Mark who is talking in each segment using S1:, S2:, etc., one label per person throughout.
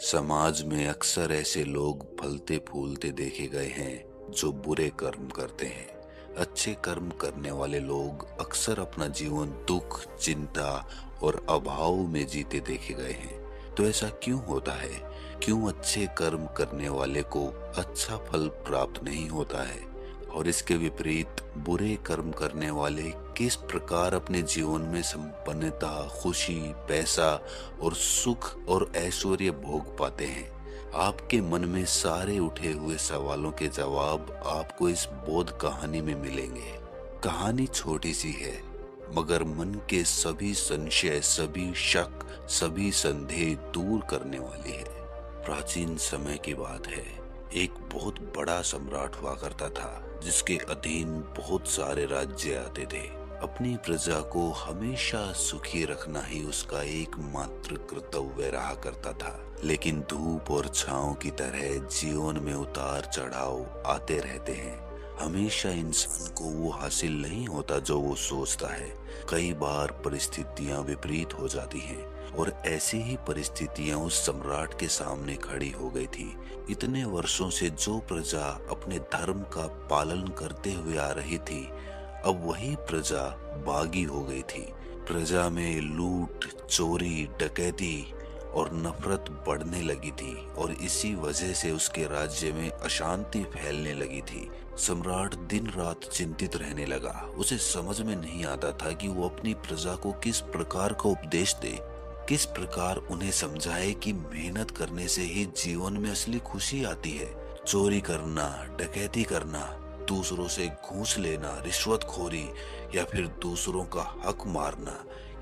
S1: समाज में अक्सर ऐसे लोग फलते फूलते देखे गए हैं जो बुरे कर्म करते हैं। अच्छे कर्म करने वाले लोग अक्सर अपना जीवन दुख, चिंता और अभाव में जीते देखे गए हैं। तो ऐसा क्यों होता है? क्यों अच्छे कर्म करने वाले को अच्छा फल प्राप्त नहीं होता है और इसके विपरीत बुरे कर्म करने वाले किस प्रकार अपने जीवन में संपन्नता, खुशी, पैसा और सुख और ऐश्वर्य भोग पाते हैं? आपके मन में सारे उठे हुए सवालों के जवाब आपको इस बोध कहानी में मिलेंगे। कहानी छोटी सी है मगर मन के सभी संशय, सभी शक, सभी संदेह दूर करने वाली है। प्राचीन समय की बात है। एक बहुत बड़ा सम्राट हुआ करता था जिसके अधीन बहुत सारे राज्य आते थे। अपनी प्रजा को हमेशा सुखी रखना ही उसका एकमात्र कर्तव्य रहा करता था। लेकिन धूप और छांव की तरह जीवन में उतार चढ़ाव आते रहते हैं। हमेशा इंसान को वो हासिल नहीं होता जो वो सोचता है। कई बार परिस्थितियां विपरीत हो जाती हैं और ऐसी ही परिस्थितियां उस सम्राट के सामने खड़ी हो गई थी। इतने वर्षों से जो प्रजा अपने धर्म का पालन करते हुए आ रही थी, अब वही प्रजा बागी हो गई थी। प्रजा में लूट, चोरी, डकैती और नफरत बढ़ने लगी थी और इसी वजह से उसके राज्य में अशांति फैलने लगी थी। सम्राट दिन रात चिंतित रहने लगा। उसे समझ में नहीं आता था कि वो अपनी प्रजा को किस प्रकार का उपदेश दे, किस प्रकार उन्हें समझाए कि मेहनत करने से ही जीवन में असली खुशी आती है। चोरी करना, डकैती करना, दूसरों से घूस लेना, रिश्वतखोरी या फिर दूसरों का हक मारना,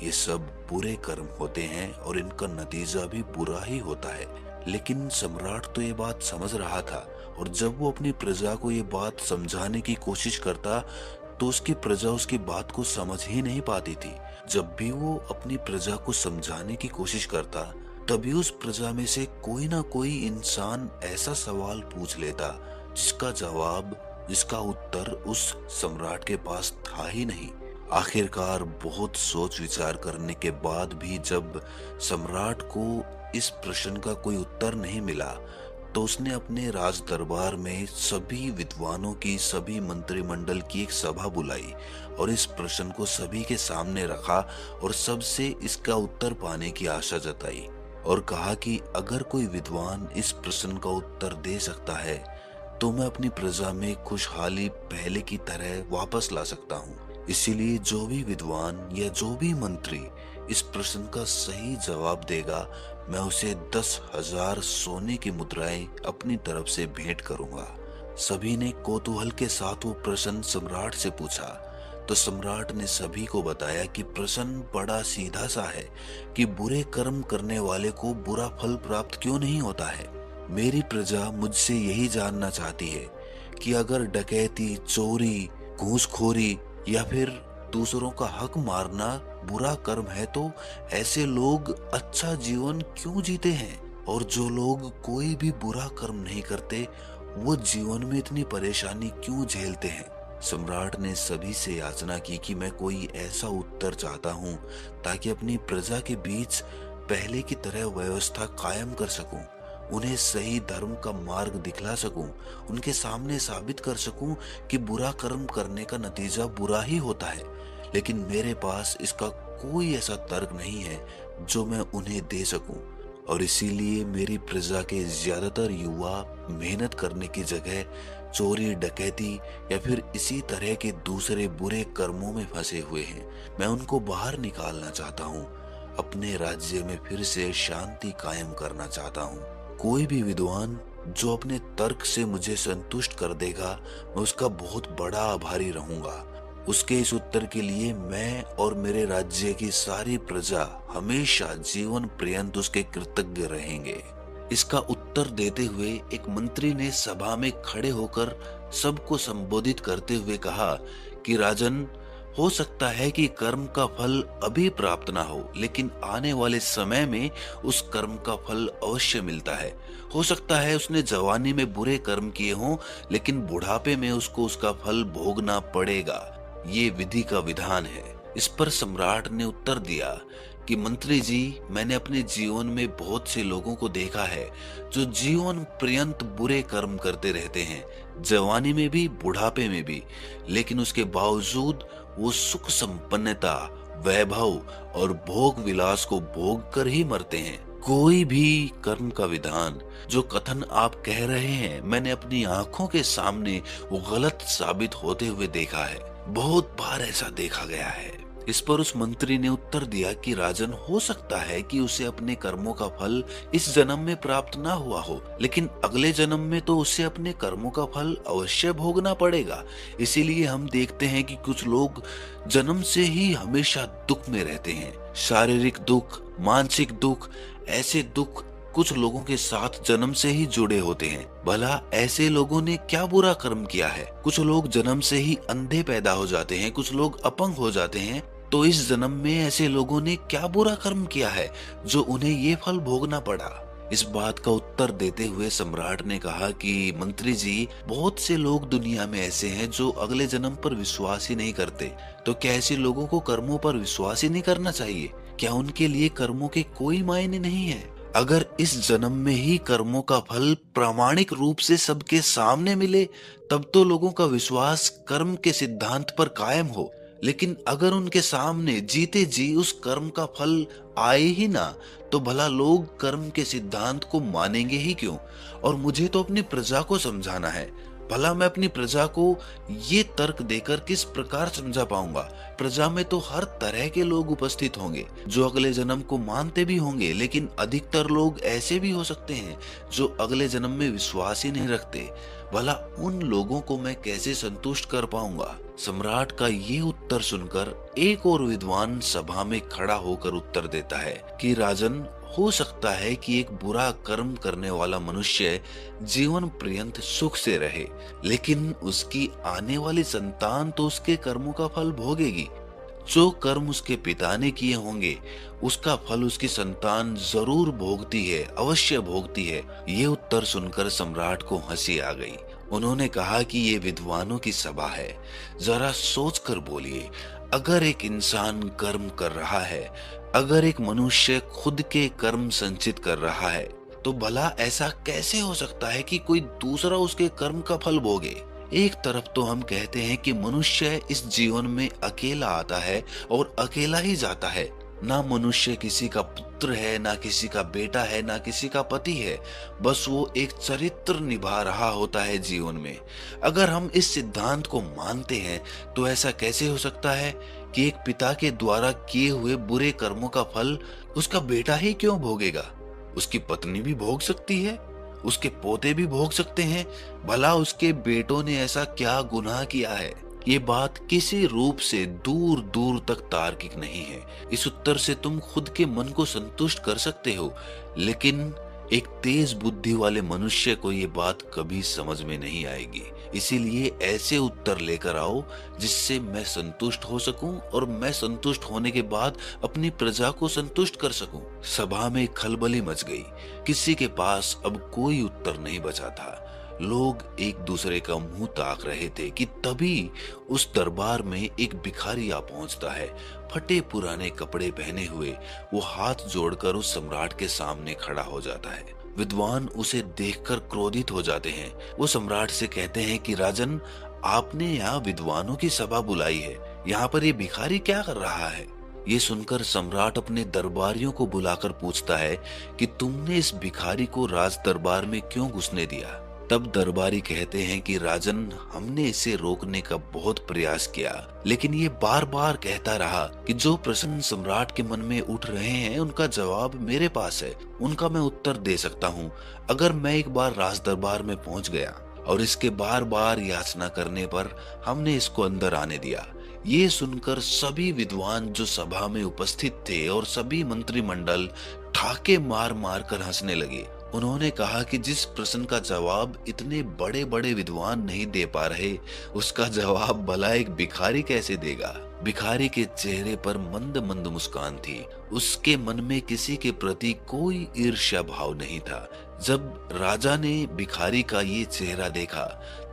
S1: ये सब बुरे कर्म होते हैं और इनका नतीजा भी बुरा ही होता है। लेकिन सम्राट तो ये बात समझ रहा था और जब वो अपनी प्रजा को ये बात समझाने की कोशिश करता तो उसकी प्रजा उसकी बात को समझ ही नहीं पाती थी। जब भी वो अपनी प्रजा को समझाने की कोशिश करता तभी उस प्रजा में से कोई ना कोई इंसान ऐसा सवाल पूछ लेता जिसका जवाब, जिसका उत्तर उस सम्राट के पास था ही नहीं। आखिरकार बहुत सोच विचार करने के बाद भी जब सम्राट को इस प्रश्न का कोई उत्तर नहीं मिला तो उसने अपने राज दरबार में सभी विद्वानों की, सभी मंत्रिमंडल की एक सभा बुलाई और इस प्रश्न को सभी के सामने रखा और सबसे इसका उत्तर पाने की आशा जताई और कहा कि अगर कोई विद्वान इस प्रश्न का उत्तर दे सकता है तो मैं अपनी प्रजा में खुशहाली पहले की तरह वापस ला सकता हूँ। इसीलिए जो भी विद्वान या जो भी मंत्री इस प्रश्न का सही जवाब देगा, मैं उसे 10,000 सोने की मुद्राएं अपनी तरफ से भेंट करूंगा। सभी ने कौतूहल के साथ वो प्रश्न सम्राट से पूछा तो सम्राट ने सभी को बताया कि प्रश्न बड़ा सीधा सा है कि बुरे कर्म करने वाले को बुरा फल प्राप्त क्यों नहीं होता है। मेरी प्रजा मुझसे यही जानना चाहती है कि अगर डकैती, चोरी, घूसखोरी या फिर दूसरों का हक मारना बुरा कर्म है तो ऐसे लोग अच्छा जीवन क्यों जीते हैं और जो लोग कोई भी बुरा कर्म नहीं करते वो जीवन में इतनी परेशानी क्यों झेलते हैं। सम्राट ने सभी से याचना की कि मैं कोई ऐसा उत्तर चाहता हूँ ताकि अपनी प्रजा के बीच पहले की तरह व्यवस्था कायम कर सकूं, उन्हें सही धर्म का मार्ग दिखला सकूं, उनके सामने साबित कर सकूं कि बुरा कर्म करने का नतीजा बुरा ही होता है। लेकिन मेरे पास इसका कोई ऐसा तर्क नहीं है जो मैं उन्हें दे सकूं और इसीलिए मेरी प्रजा के ज्यादातर युवा मेहनत करने की जगह चोरी, डकैती या फिर इसी तरह के दूसरे बुरे कर्मों में फंसे हुए हैं। मैं उनको बाहर निकालना चाहता हूँ, अपने राज्य में फिर से शांति कायम करना चाहता हूँ। कोई भी विद्वान जो अपने तर्क से मुझे संतुष्ट कर देगा, मैं उसका बहुत बड़ा आभारी रहूंगा। उसके इस उत्तर के लिए मैं और मेरे राज्य की सारी प्रजा हमेशा जीवन पर्यंत उसके कृतज्ञ रहेंगे। इसका उत्तर देते हुए एक मंत्री ने सभा में खड़े होकर सबको संबोधित करते हुए कहा कि राजन, हो सकता है कि कर्म का फल अभी प्राप्त ना हो, लेकिन आने वाले समय में उस कर्म का फल अवश्य मिलता है। हो सकता है उसने जवानी में बुरे कर्म किए हों, लेकिन बुढ़ापे में उसको उसका फल भोगना पड़ेगा। ये विधि का विधान है। इस पर सम्राट ने उत्तर दिया कि मंत्री जी, मैंने अपने जीवन में बहुत से लोगों को देखा है जो जीवन पर्यंत बुरे कर्म करते रहते हैं, जवानी में भी बुढ़ापे में भी, लेकिन उसके बावजूद वो सुख संपन्नता, वैभव और भोग विलास को भोग कर ही मरते हैं। कोई भी कर्म का विधान जो कथन आप कह रहे हैं, मैंने अपनी आंखों के सामने वो गलत साबित होते हुए देखा है। बहुत बार ऐसा देखा गया है। इस पर उस मंत्री ने उत्तर दिया कि राजन, हो सकता है कि उसे अपने कर्मों का फल इस जन्म में प्राप्त ना हुआ हो, लेकिन अगले जन्म में तो उसे अपने कर्मों का फल अवश्य भोगना पड़ेगा। इसीलिए हम देखते हैं कि कुछ लोग जन्म से ही हमेशा दुख में रहते हैं। शारीरिक दुख, मानसिक दुख, ऐसे दुख कुछ लोगों के साथ जन्म से ही जुड़े होते हैं। भला ऐसे लोगों ने क्या बुरा कर्म किया है? कुछ लोग जन्म से ही अंधे पैदा हो जाते हैं, कुछ लोग अपंग हो जाते हैं। तो इस जन्म में ऐसे लोगों ने क्या बुरा कर्म किया है जो उन्हें ये फल भोगना पड़ा? इस बात का उत्तर देते हुए सम्राट ने कहा कि मंत्री जी, बहुत से लोग दुनिया में ऐसे हैं जो अगले जन्म पर विश्वास ही नहीं करते। तो क्या ऐसे लोगों को कर्मों पर विश्वास ही नहीं करना चाहिए? क्या उनके लिए कर्मों के कोई मायने नहीं है? अगर इस जन्म में ही कर्मों का फल प्रामाणिक रूप से सबके सामने मिले, तब तो लोगों का विश्वास कर्म के सिद्धांत पर कायम हो। लेकिन अगर उनके सामने जीते जी उस कर्म का फल आए ही ना, तो भला लोग कर्म के सिद्धांत को मानेंगे ही क्यों? और मुझे तो अपनी प्रजा को समझाना है। भला मैं अपनी प्रजा को ये तर्क देकर किस प्रकार समझा पाऊंगा? प्रजा में तो हर तरह के लोग उपस्थित होंगे जो अगले जन्म को मानते भी होंगे, लेकिन अधिकतर लोग ऐसे भी हो सकते हैं जो अगले जन्म में विश्वास ही नहीं रखते। भला उन लोगों को मैं कैसे संतुष्ट कर पाऊंगा? सम्राट का ये उत्तर सुनकर एक और विद्वान सभा में खड़ा होकर उत्तर देता है कि राजन, हो सकता है कि एक बुरा कर्म करने वाला मनुष्य जीवन पर्यंत सुख से रहे, लेकिन उसकी आने वाली संतान तो उसके कर्मों का फल भोगेगी। जो कर्म उसके पिता ने किए होंगे, उसका फल उसकी संतान जरूर भोगती है, अवश्य भोगती है। ये उत्तर सुनकर सम्राट को हंसी आ गई। उन्होंने कहा कि ये विद्वानों की सभा है, जरा सोच कर बोलिए। अगर एक इंसान कर्म कर रहा है, अगर एक मनुष्य खुद के कर्म संचित कर रहा है, तो भला ऐसा कैसे हो सकता है कि कोई दूसरा उसके कर्म का फल भोगे? एक तरफ तो हम कहते हैं कि मनुष्य इस जीवन में अकेला आता है और अकेला ही जाता है। ना मनुष्य किसी का पुत्र है, ना किसी का बेटा है, ना किसी का पति है। बस वो एक चरित्र निभा रहा होता है जीवन में। अगर हम इस सिद्धांत को मानते हैं, तो ऐसा कैसे हो सकता है कि एक पिता के द्वारा किए हुए बुरे कर्मों का फल उसका बेटा ही क्यों भोगेगा? उसकी पत्नी भी भोग सकती है, उसके पोते भी भोग सकते हैं। भला उसके बेटों ने ऐसा क्या गुनाह किया है? ये बात किसी रूप से दूर दूर तक तार्किक नहीं है। इस उत्तर से तुम खुद के मन को संतुष्ट कर सकते हो, लेकिन एक तेज बुद्धि वाले मनुष्य को ये बात कभी समझ में नहीं आएगी। इसीलिए ऐसे उत्तर लेकर आओ जिससे मैं संतुष्ट हो सकूं और मैं संतुष्ट होने के बाद अपनी प्रजा को संतुष्ट कर सकूं। सभा में खलबली मच गई। किसी के पास अब कोई उत्तर नहीं बचा था। लोग एक दूसरे का मुंह ताक रहे थे कि तभी उस दरबार में एक भिखारी आ पहुंचता है। फटे पुराने कपड़े पहने हुए वो हाथ जोड़कर उस सम्राट के सामने खड़ा हो जाता है। विद्वान उसे देखकर क्रोधित हो जाते हैं। वो सम्राट से कहते हैं कि राजन, आपने यहाँ विद्वानों की सभा बुलाई है, यहाँ पर ये भिखारी क्या कर रहा है? ये सुनकर सम्राट अपने दरबारियों को बुलाकर पूछता है कि तुमने इस भिखारी को राज दरबार में क्यों घुसने दिया? तब दरबारी कहते हैं कि राजन, हमने इसे रोकने का बहुत प्रयास किया, लेकिन ये बार बार कहता रहा कि जो प्रश्न सम्राट के मन में उठ रहे हैं उनका जवाब मेरे पास है, उनका मैं उत्तर दे सकता हूँ। अगर मैं एक बार राज दरबार में पहुँच गया और इसके बार बार याचना करने पर हमने इसको अंदर आने दिया। ये सुनकर सभी विद्वान जो सभा में उपस्थित थे और सभी मंत्रिमंडल ठाके मार मार कर हंसने लगे। उन्होंने कहा कि जिस प्रश्न का जवाब इतने बड़े बड़े विद्वान नहीं दे पा रहे, उसका जवाब भला एक भिखारी कैसे देगा? भिखारी के चेहरे पर मंद मंद मुस्कान थी। उसके मन में किसी के प्रति कोई ईर्ष्या भाव नहीं था। जब राजा ने भिखारी का ये चेहरा देखा,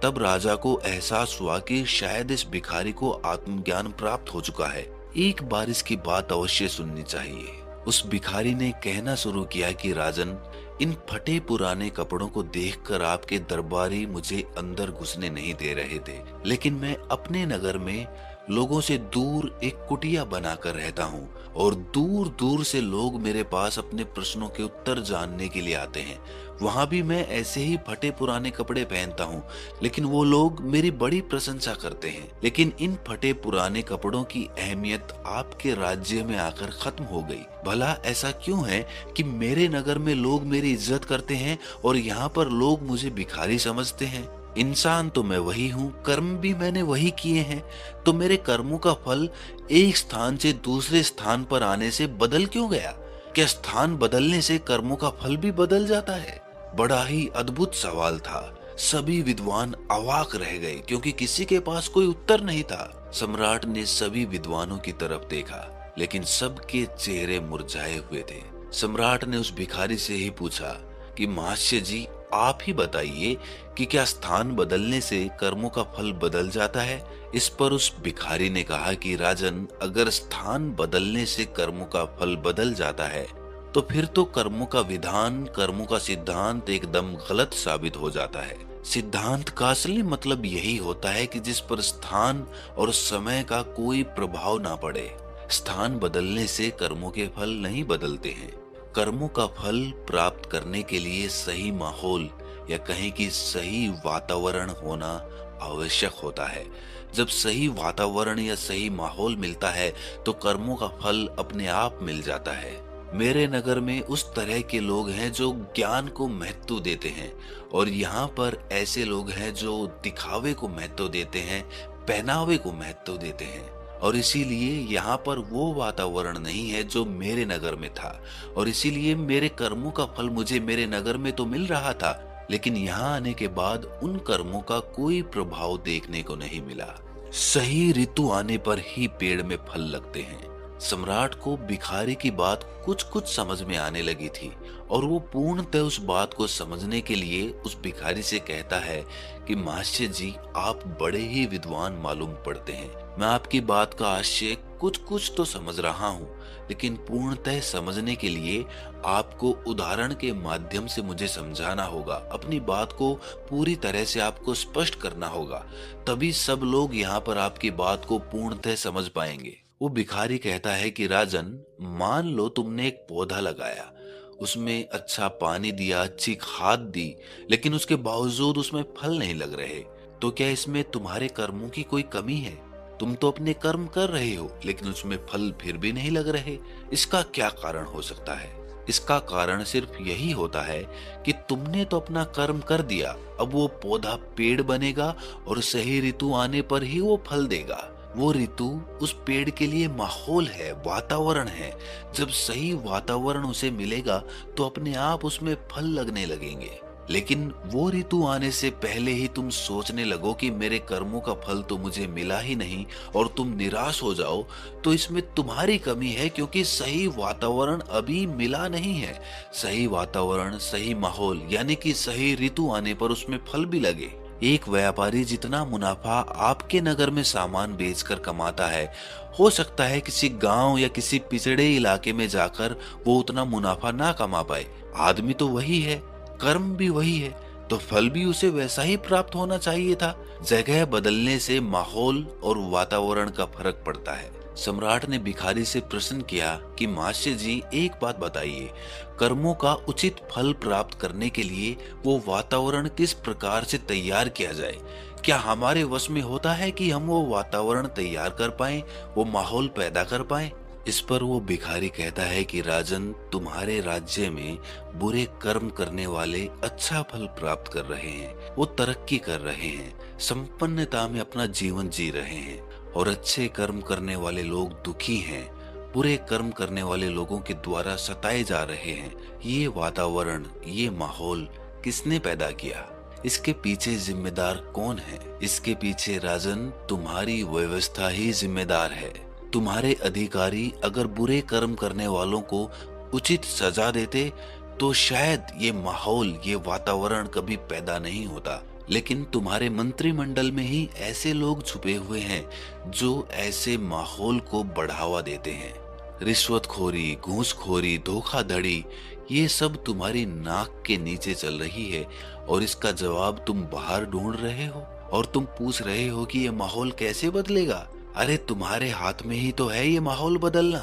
S1: तब राजा को एहसास हुआ कि शायद इस भिखारी को आत्मज्ञान प्राप्त हो चुका है। एक बार इसकी बात अवश्य सुननी चाहिए। उस भिखारी ने कहना शुरू किया कि राजन, इन फटे पुराने कपड़ों को देखकर आपके दरबारी मुझे अंदर घुसने नहीं दे रहे थे, लेकिन मैं अपने नगर में लोगों से दूर एक कुटिया बनाकर रहता हूँ और दूर दूर से लोग मेरे पास अपने प्रश्नों के उत्तर जानने के लिए आते हैं। वहां भी मैं ऐसे ही फटे पुराने कपड़े पहनता हूँ, लेकिन वो लोग मेरी बड़ी प्रशंसा करते हैं। लेकिन इन फटे पुराने कपड़ों की अहमियत आपके राज्य में आकर खत्म हो गई। भला ऐसा क्यों है कि मेरे नगर में लोग मेरी इज्जत करते हैं और यहाँ पर लोग मुझे भिखारी समझते हैं? इंसान तो मैं वही हूँ, कर्म भी मैंने वही किए हैं, तो मेरे कर्मों का फल एक स्थान से दूसरे स्थान पर आने से बदल क्यों गया? क्या स्थान बदलने से कर्मों का फल भी बदल जाता है? बड़ा ही अद्भुत सवाल था। सभी विद्वान अवाक रह गए क्योंकि किसी के पास कोई उत्तर नहीं था। सम्राट ने सभी विद्वानों की तरफ देखा, लेकिन सबके चेहरे मुरझाए हुए थे। सम्राट ने उस भिखारी से ही पूछा कि महाशय जी, आप ही बताइए कि क्या स्थान बदलने से कर्मों का फल बदल जाता है? इस पर उस भिखारी ने कहा कि राजन, अगर स्थान बदलने से कर्मों का फल बदल जाता है तो फिर तो कर्मों का विधान, कर्मों का सिद्धांत एकदम गलत साबित हो जाता है। सिद्धांत का असली मतलब यही होता है कि जिस पर स्थान और समय का कोई प्रभाव ना पड़े। स्थान बदलने से कर्मों के फल नहीं बदलते हैं। कर्मों का फल प्राप्त करने के लिए सही माहौल या कहें कि सही वातावरण होना आवश्यक होता है। जब सही वातावरण या सही माहौल मिलता है तो कर्मों का फल अपने आप मिल जाता है। मेरे नगर में उस तरह के लोग हैं जो ज्ञान को महत्व देते हैं और यहाँ पर ऐसे लोग हैं जो दिखावे को महत्व देते हैं, पहनावे को महत्व देते हैं। और इसीलिए यहाँ पर वो वातावरण नहीं है जो मेरे नगर में था और इसीलिए मेरे कर्मों का फल मुझे मेरे नगर में तो मिल रहा था, लेकिन यहाँ आने के बाद उन कर्मों का कोई प्रभाव देखने को नहीं मिला। सही ऋतु आने पर ही पेड़ में फल लगते हैं। सम्राट को भिखारी की बात कुछ कुछ समझ में आने लगी थी और वो पूर्णतः उस बात को समझने के लिए उस भिखारी से कहता है कि महाशय जी, आप बड़े ही विद्वान मालूम पड़ते हैं। मैं आपकी बात का आशय कुछ कुछ तो समझ रहा हूँ, लेकिन पूर्णतः समझने के लिए आपको उदाहरण के माध्यम से मुझे समझाना होगा। अपनी बात को पूरी तरह से आपको स्पष्ट करना होगा, तभी सब लोग यहाँ पर आपकी बात को पूर्णतः समझ पाएंगे। वो भिखारी कहता है कि राजन, मान लो तुमने एक पौधा लगाया, उसमें अच्छा पानी दिया, अच्छी खाद दी, लेकिन उसके बावजूद उसमें फल नहीं लग रहे, तो क्या इसमें तुम्हारे कर्मों की कोई कमी है? तुम तो अपने कर्म कर रहे हो, लेकिन उसमें फल फिर भी नहीं लग रहे। इसका क्या कारण हो सकता है? इसका कारण सिर्फ यही होता है कि तुमने तो अपना कर्म कर दिया। अब वो पौधा पेड़ बनेगा और सही ऋतु आने पर ही वो फल देगा। वो ऋतु उस पेड़ के लिए माहौल है, वातावरण है। जब सही वातावरण उसे मिलेगा तो अपने आप उसमें फल लगने लगेंगे। लेकिन वो ऋतु आने से पहले ही तुम सोचने लगो कि मेरे कर्मों का फल तो मुझे मिला ही नहीं और तुम निराश हो जाओ, तो इसमें तुम्हारी कमी है, क्योंकि सही वातावरण अभी मिला नहीं है। सही वातावरण, सही माहौल यानी कि सही ऋतु आने पर उसमें फल भी लगे। एक व्यापारी जितना मुनाफा आपके नगर में सामान बेचकर कमाता है, हो सकता है किसी गांव या किसी पिछड़े इलाके में जाकर वो उतना मुनाफा ना कमा पाए। आदमी तो वही है, कर्म भी वही है, तो फल भी उसे वैसा ही प्राप्त होना चाहिए था। जगह बदलने से माहौल और वातावरण का फर्क पड़ता है। सम्राट ने भिखारी से प्रश्न किया कि महाशय जी, एक बात बताइए, कर्मों का उचित फल प्राप्त करने के लिए वो वातावरण किस प्रकार से तैयार किया जाए? क्या हमारे वश में होता है कि हम वो वातावरण तैयार कर पाएं, वो माहौल पैदा कर पाएं? इस पर वो भिखारी कहता है कि राजन, तुम्हारे राज्य में बुरे कर्म करने वाले अच्छा फल प्राप्त कर रहे हैं, वो तरक्की कर रहे हैं, संपन्नता में अपना जीवन जी रहे हैं, और अच्छे कर्म करने वाले लोग दुखी हैं, बुरे कर्म करने वाले लोगों के द्वारा सताए जा रहे हैं। ये वातावरण, ये माहौल किसने पैदा किया? इसके पीछे जिम्मेदार कौन है? इसके पीछे राजन तुम्हारी व्यवस्था ही जिम्मेदार है। तुम्हारे अधिकारी अगर बुरे कर्म करने वालों को उचित सजा देते तो शायद ये माहौल, ये वातावरण कभी पैदा नहीं होता। लेकिन तुम्हारे मंत्रिमंडल में ही ऐसे लोग छुपे हुए हैं जो ऐसे माहौल को बढ़ावा देते हैं। रिश्वतखोरी, घूसखोरी, धोखाधड़ी, ये सब तुम्हारी नाक के नीचे चल रही है और इसका जवाब तुम बाहर ढूंढ रहे हो और तुम पूछ रहे हो कि ये माहौल कैसे बदलेगा। अरे तुम्हारे हाथ में ही तो है ये माहौल बदलना।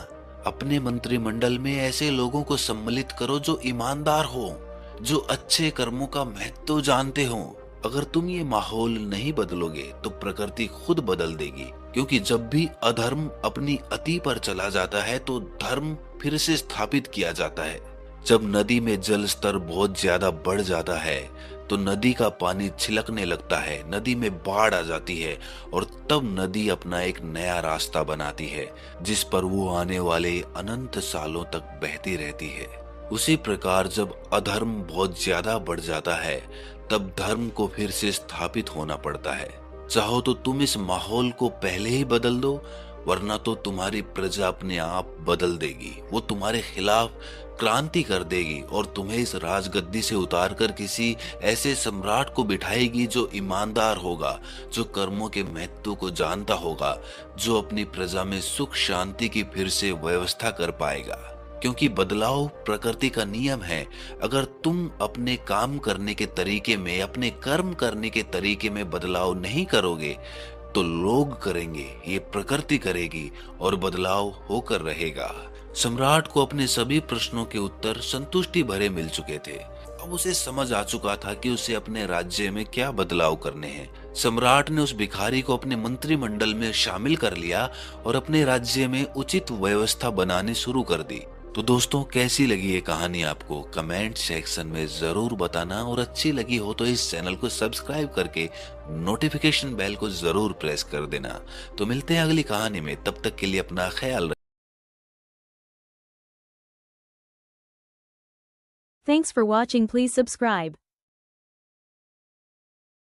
S1: अपने मंत्रिमंडल में ऐसे लोगों को सम्मिलित करो जो ईमानदार हो, जो अच्छे कर्मों का महत्व जानते हो। अगर तुम ये माहौल नहीं बदलोगे तो प्रकृति खुद बदल देगी, क्योंकि जब भी अधर्म अपनी अति पर चला जाता है तो धर्म फिर से स्थापित किया जाता है। जब नदी में जल स्तर बहुत ज्यादा बढ़ जाता है तो नदी का पानी छिलकने लगता है, नदी में बाढ़ आ जाती है और तब नदी अपना एक नया रास्ता बनाती है जिस पर वो आने वाले अनंत सालों तक बहती रहती है। उसी प्रकार जब अधर्म बहुत ज्यादा बढ़ जाता है तब धर्म को फिर से स्थापित होना पड़ता है। चाहो तो तुम इस माहौल को पहले ही बदल दो, वरना तो तुम्हारी प्रजा अपने आप बदल देगी। वो तुम्हारे खिलाफ क्रांति कर देगी और तुम्हें इस राजगद्दी से उतारकर किसी ऐसे सम्राट को बिठाएगी जो ईमानदार होगा, जो कर्मों के महत्व को जानता होगा, जो अपनी प्रजा में सुख शांति की फिर से व्यवस्था कर पाएगा। क्योंकि बदलाव प्रकृति का नियम है। अगर तुम अपने काम करने के तरीके में, अपने कर्म करने के तरीके में बदलाव नहीं करोगे तो लोग करेंगे, ये प्रकृति करेगी और बदलाव होकर रहेगा। सम्राट को अपने सभी प्रश्नों के उत्तर संतुष्टि भरे मिल चुके थे। अब उसे समझ आ चुका था कि उसे अपने राज्य में क्या बदलाव करने हैं। सम्राट ने उस भिखारी को अपने मंत्रिमंडल में शामिल कर लिया और अपने राज्य में उचित व्यवस्था बनानी शुरू कर दी। तो दोस्तों, कैसी लगी ये कहानी आपको कमेंट सेक्शन में जरूर बताना, और अच्छी लगी हो तो इस चैनल को सब्सक्राइब करके नोटिफिकेशन बेल को जरूर प्रेस कर देना। तो मिलते हैं अगली कहानी में, तब तक के लिए अपना ख्याल रखें।
S2: Thanks for watching. Please subscribe.